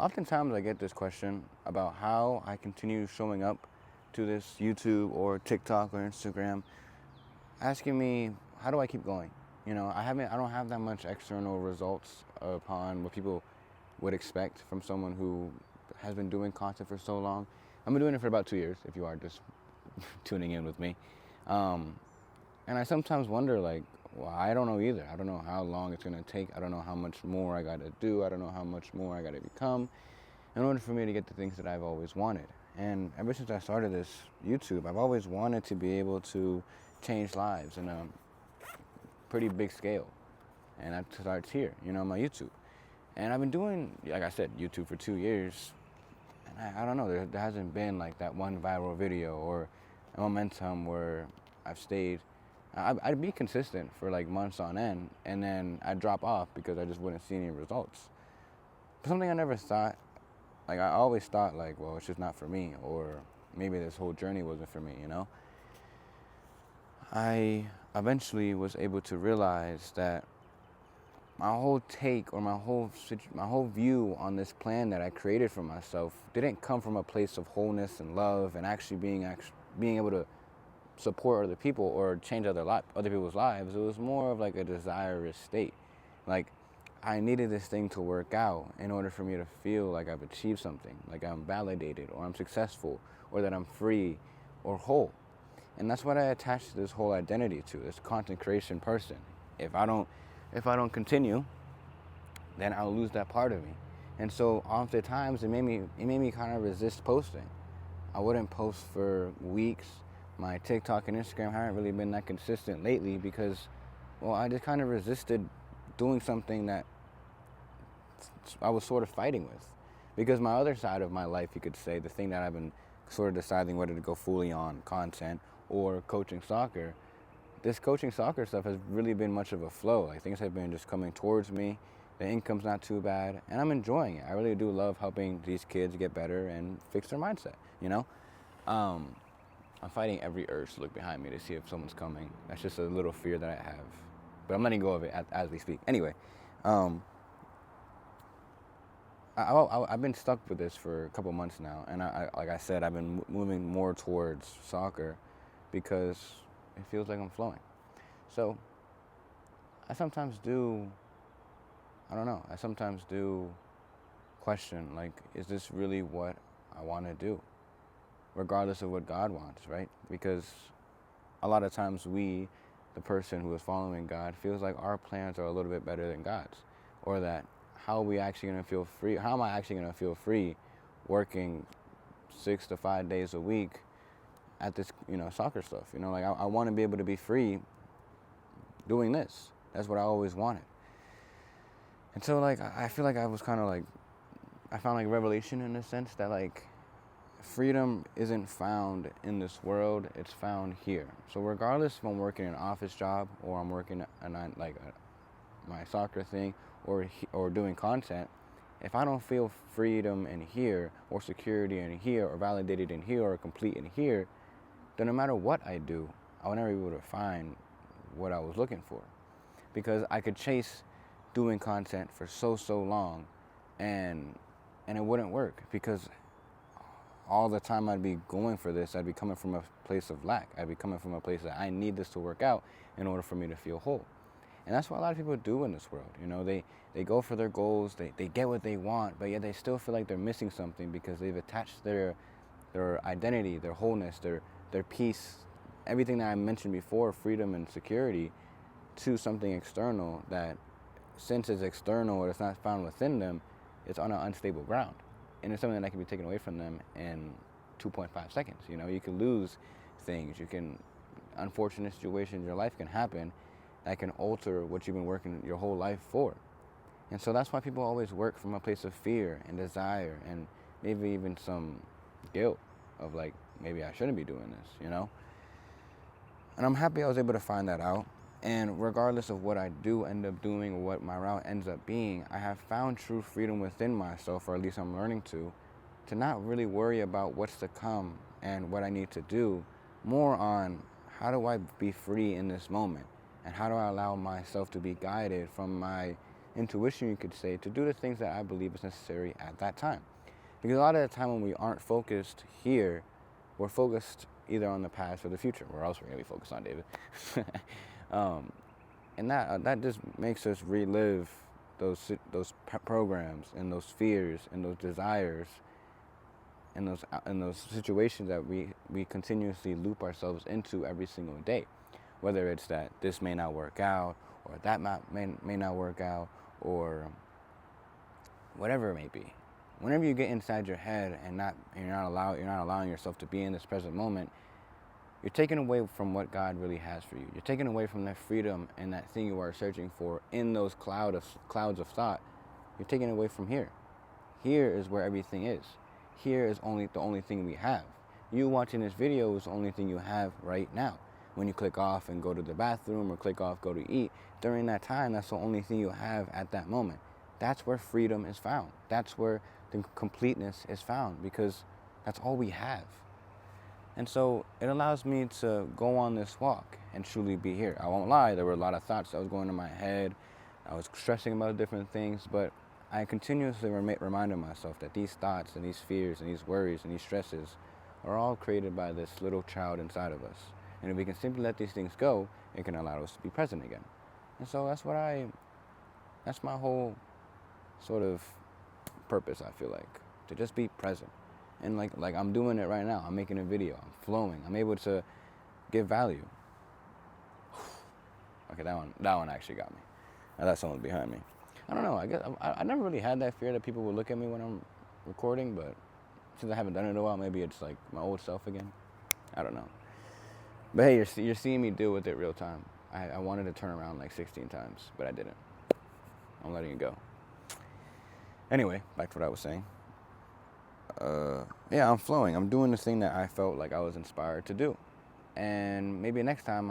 Oftentimes I get this question about how I continue showing up to this YouTube or TikTok or Instagram, asking me how do I keep going? I don't have that much external results upon what people would expect from someone who has been doing content for so long. I've been doing it for about 2 years, if you are just tuning in with me. Um, and I sometimes wonder, like, well, I don't know either. I don't know how long it's going to take. I don't know how much more I got to do. I don't know how much more I got to become in order for me to get the things that I've always wanted. And ever since I started this YouTube, I've always wanted to be able to change lives in a pretty big scale. And that starts here, my YouTube. And I've been doing, like I said, YouTube for 2 years. And I don't know, there hasn't been like that one viral video or a momentum where I've stayed. I'd be consistent for like months on end, and then I'd drop off because I just wouldn't see any results. But something I never thought, like I always thought like, well, it's just not for me, or maybe this whole journey wasn't for me. I eventually was able to realize that my whole take or my whole view on this plan that I created for myself didn't come from a place of wholeness and love and actually being able to support other people or change other people's lives. It was more of like a desirous state. Like I needed this thing to work out in order for me to feel like I've achieved something, like I'm validated or I'm successful or that I'm free or whole. And that's what I attached this whole identity to, this content creation person. If I don't continue, then I'll lose that part of me. And so oftentimes it made me kind of resist posting. I wouldn't post for weeks. My TikTok and Instagram haven't really been that consistent lately because, well, I just kind of resisted doing something that I was sort of fighting with. Because my other side of my life, you could say, the thing that I've been sort of deciding whether to go fully on content or coaching soccer, this coaching soccer stuff has really been much of a flow. Like things have been just coming towards me. The income's not too bad, and I'm enjoying it. I really do love helping these kids get better and fix their mindset. I'm fighting every urge to look behind me to see if someone's coming. That's just a little fear that I have, but I'm letting go of it as we speak. Anyway, I've been stuck with this for a couple months now, and like I said, I've been moving more towards soccer because it feels like I'm flowing. So I sometimes do, I don't know, I sometimes do question, like, is this really what I want to do? Regardless of what God wants, right? Because a lot of times we, the person who is following God, feels like our plans are a little bit better than God's, or that how are we actually going to feel free? How am I actually going to feel free working 6 to 5 days a week at this, soccer stuff? Like I want to be able to be free doing this. That's what I always wanted. And so like I feel like I was kind of like, I found like revelation in the sense that like freedom isn't found in this world, it's found here. So regardless if I'm working an office job or I'm working my soccer thing or doing content, if I don't feel freedom in here or security in here or validated in here or complete in here, then no matter what I do, I will never be able to find what I was looking for. Because I could chase doing content for so long and it wouldn't work because all the time I'd be going for this, I'd be coming from a place of lack. I'd be coming from a place that I need this to work out in order for me to feel whole. And that's what a lot of people do in this world. They go for their goals, they get what they want, but yet they still feel like they're missing something because they've attached their identity, their wholeness, their peace, everything that I mentioned before, freedom and security, to something external that, since it's external or it's not found within them, it's on an unstable ground. And it's something that can be taken away from them in 2.5 seconds. You can lose things. Unfortunate situations in your life can happen that can alter what you've been working your whole life for. And so that's why people always work from a place of fear and desire and maybe even some guilt of like, maybe I shouldn't be doing this, And I'm happy I was able to find that out. And regardless of what I do end up doing or what my route ends up being, I have found true freedom within myself, or at least I'm learning to not really worry about what's to come and what I need to do, more on how do I be free in this moment and how do I allow myself to be guided from my intuition, you could say, to do the things that I believe is necessary at that time. Because a lot of the time when we aren't focused here, we're focused either on the past or the future. Where else we're going to be focused on, David? And that just makes us relive those programs and those fears and those desires and those situations that we continuously loop ourselves into every single day. Whether it's that this may not work out, or that may not work out, or whatever it may be. Whenever you get inside your head and you're not allowing yourself to be in this present moment, you're taken away from what God really has for you. You're taken away from that freedom and that thing you are searching for in those clouds of thought. You're taken away from here. Here is where everything is. Here is the only thing we have. You watching this video is the only thing you have right now. When you click off and go to the bathroom or click off, go to eat, during that time, that's the only thing you have at that moment. That's where freedom is found. That's where the completeness is found, because that's all we have. And so it allows me to go on this walk and truly be here. I won't lie, there were a lot of thoughts that was going in my head. I was stressing about different things, but I continuously reminded myself that these thoughts and these fears and these worries and these stresses are all created by this little child inside of us. And if we can simply let these things go, it can allow us to be present again. And so that's my whole sort of purpose, I feel like, to just be present. And like I'm doing it right now. I'm making a video. I'm flowing. I'm able to give value. Okay, that one actually got me. I thought someone was behind me. I don't know. I guess I never really had that fear that people would look at me when I'm recording, but since I haven't done it in a while, maybe it's like my old self again. I don't know. But hey, you're seeing me deal with it real time. I wanted to turn around like 16 times, but I didn't. I'm letting it go. Anyway, back to what I was saying. Yeah, I'm flowing. I'm doing the thing that I felt like I was inspired to do. And maybe next time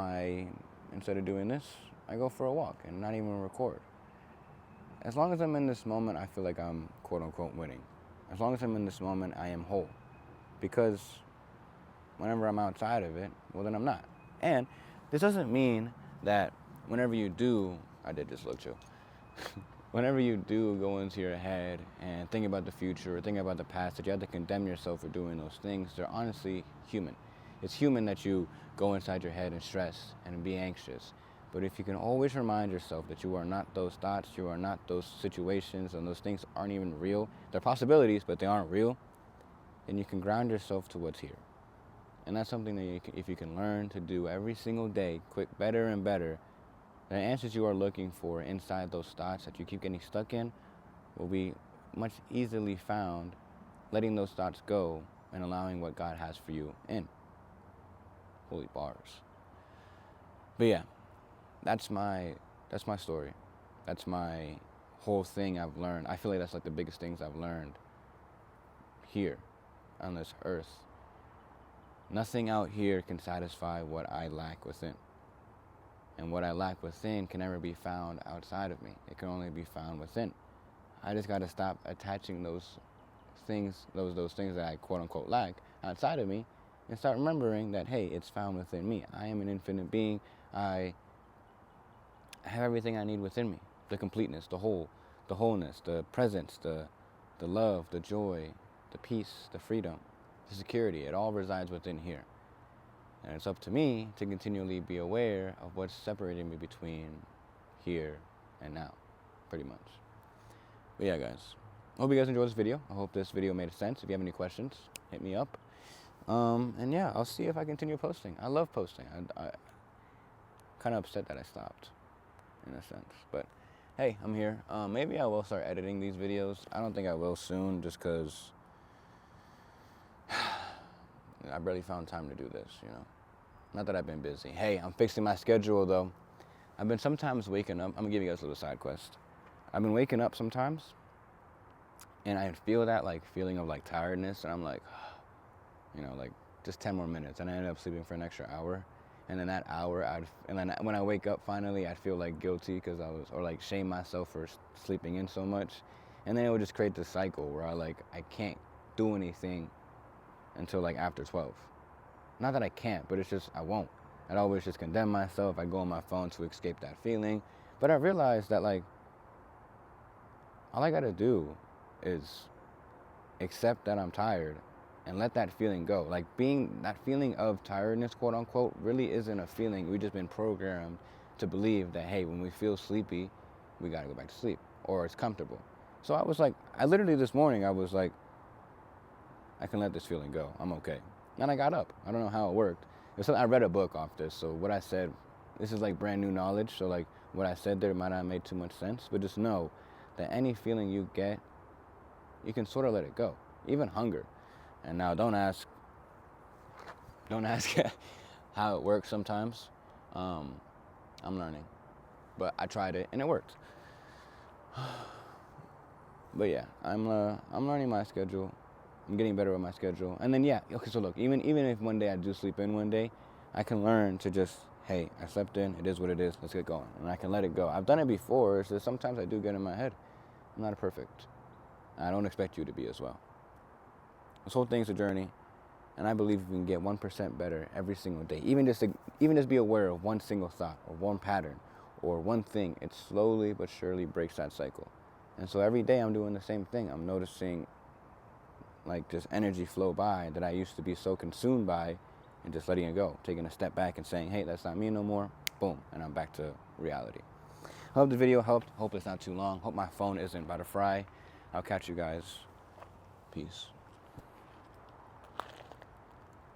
instead of doing this, I go for a walk and not even record. As long as I'm in this moment, I feel like I'm quote unquote winning. As long as I'm in this moment, I am whole. Because whenever I'm outside of it, well, then I'm not. And this doesn't mean that whenever you do, I did just look chill. Whenever you do go into your head and think about the future or think about the past, that you have to condemn yourself for doing those things. They're honestly human. It's human that you go inside your head and stress and be anxious. But if you can always remind yourself that you are not those thoughts, you are not those situations, and those things aren't even real. They're possibilities, but they aren't real. Then you can ground yourself to what's here. And that's something that if you can learn to do every single day, quick, better and better, the answers you are looking for inside those thoughts that you keep getting stuck in will be much easily found, letting those thoughts go and allowing what God has for you in. Holy bars. But yeah, that's my story. That's my whole thing I've learned. I feel like that's like the biggest things I've learned here on this earth. Nothing out here can satisfy what I lack within. And what I lack within can never be found outside of me. It can only be found within. I just got to stop attaching those things that I quote unquote lack outside of me, and start remembering that, hey, it's found within me. I am an infinite being. I have everything I need within me. The completeness, the wholeness, the presence, the love, the joy, the peace, the freedom, the security. It all resides within here. And it's up to me to continually be aware of what's separating me between here and now, pretty much. But yeah, guys, I hope you guys enjoyed this video. I hope this video made sense. If you have any questions, hit me up. And yeah, I'll see if I continue posting. I love posting. I kind of upset that I stopped, in a sense. But hey, I'm here. Maybe I will start editing these videos. I don't think I will soon, just because I barely found time to do this, you know. Not that I've been busy. Hey, I'm fixing my schedule, though. I've been sometimes waking up. I'm going to give you guys a little side quest. I've been waking up sometimes, and I feel that, like, feeling of, like, tiredness, and I'm like, you know, like, just 10 more minutes, and I end up sleeping for an extra hour. And then that hour, when I wake up finally, I'd feel, like, guilty because or, like, shame myself for sleeping in so much. And then it would just create this cycle where I can't do anything until like after 12. Not that I can't, but it's just I won't. I'd always just condemn myself. I go on my phone to escape that feeling. But I realized that, like, all I gotta do is accept that I'm tired and let that feeling go. Like, being that feeling of tiredness, quote unquote, really isn't a feeling. We've just been programmed to believe that, hey, when we feel sleepy, we gotta go back to sleep, or it's comfortable. So I was like, I literally this morning, I was like, I can let this feeling go. I'm okay. And I got up. I don't know how it worked. I read a book off this, so what I said, this is like brand new knowledge. So like what I said there might not make too much sense, but just know that any feeling you get, you can sort of let it go. Even hunger. And now don't ask how it works sometimes. I'm learning, but I tried it and it worked. But yeah, I'm learning my schedule. I'm getting better with my schedule. And then yeah, okay. So look, even if one day I do sleep in one day, I can learn to just, hey, I slept in. It is what it is. Let's get going, and I can let it go. I've done it before, so sometimes I do get in my head. I'm not perfect. I don't expect you to be as well. This whole thing's a journey, and I believe we can get 1% better every single day. Even just be aware of one single thought or one pattern or one thing. It slowly but surely breaks that cycle. And so every day I'm doing the same thing. I'm noticing like this energy flow by that I used to be so consumed by, and just letting it go, taking a step back and saying, hey, that's not me no more. Boom, and I'm back to reality. Hope the video helped. Hope it's not too long. Hope my phone isn't about to fry. I'll catch you guys. Peace.